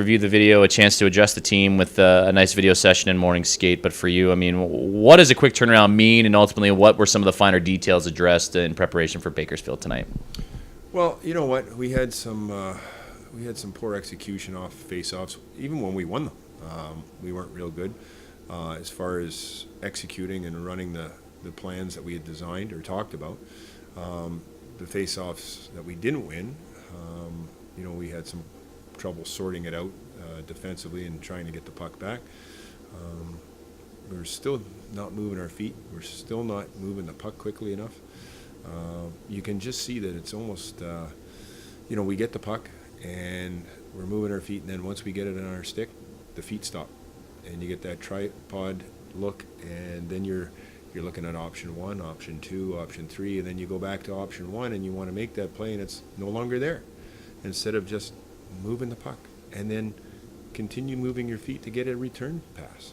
Review the video, a chance to adjust the team with a nice video session and morning skate. But for you, I mean, what does a quick turnaround mean, and ultimately, what were some of the finer details addressed in preparation for Bakersfield tonight? Well, you know what? We had some poor execution off face-offs. Even when we won them, we weren't real good as far as executing and running the plans that we had designed or talked about. The face-offs that we didn't win, we had some trouble sorting it out defensively and trying to get the puck back. We're still not moving our feet. We're still not moving the puck quickly enough. You can just see that it's almost, we get the puck and we're moving our feet, and then once we get it on our stick, the feet stop, and you get that tripod look, and then you're looking at option one, option two, option three, and then you go back to option one, and you want to make that play, and it's no longer there. Instead of just moving the puck and then continue moving your feet to get a return pass.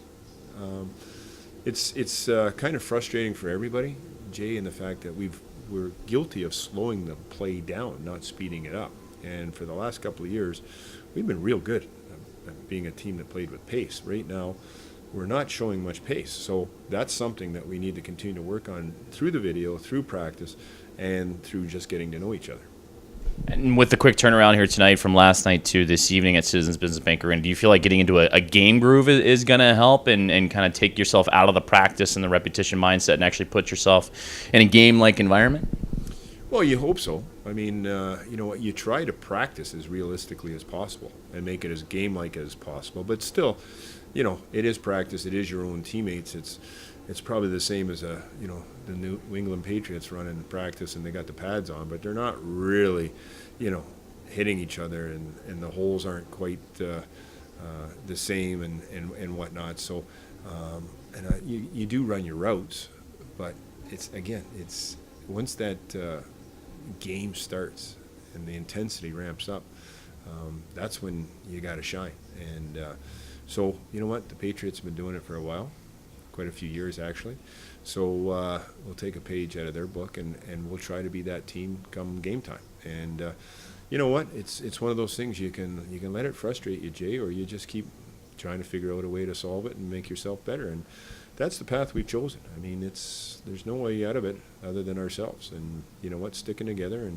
It's kind of frustrating for everybody, Jay, in the fact that we're guilty of slowing the play down, not speeding it up. And for the last couple of years, we've been real good at being a team that played with pace. Right now, we're not showing much pace. So that's something that we need to continue to work on through the video, through practice, and through just getting to know each other. And with the quick turnaround here tonight from last night to this evening at Citizens Business Bank Arena, do you feel like getting into a game groove is going to help and kind of take yourself out of the practice and the repetition mindset and actually put yourself in a game-like environment? Well, you hope so. I mean, you try to practice as realistically as possible and make it as game-like as possible. But still, it is practice. It is your own teammates. It's probably the same as the New England Patriots running practice and they got the pads on, but they're not really, hitting each other, and the holes aren't quite the same and whatnot. So, you do run your routes, but it's once that game starts and the intensity ramps up, that's when you got to shine. And so, you know what? The Patriots have been doing it for a while. Quite a few years, actually. So we'll take a page out of their book, and we'll try to be that team come game time. And you know what? It's one of those things you can let it frustrate you, Jay, or you just keep trying to figure out a way to solve it and make yourself better. And that's the path we've chosen. I mean, there's no way out of it other than ourselves. And you know what? Sticking together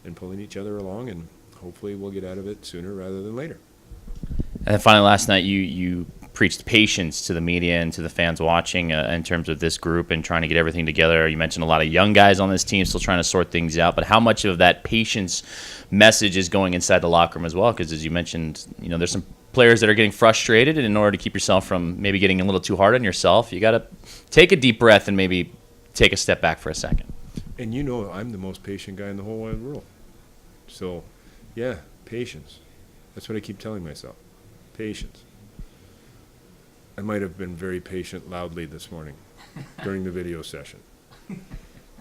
and pulling each other along, and hopefully we'll get out of it sooner rather than later. And then finally, last night, you preached patience to the media and to the fans watching in terms of this group and trying to get everything together. You mentioned a lot of young guys on this team still trying to sort things out, but how much of that patience message is going inside the locker room as well? Because as you mentioned, there's some players that are getting frustrated, and in order to keep yourself from maybe getting a little too hard on yourself, you got to take a deep breath and maybe take a step back for a second. And I'm the most patient guy in the whole wide world. So, yeah, patience. That's what I keep telling myself. Patience. I might have been very patient loudly this morning during the video session.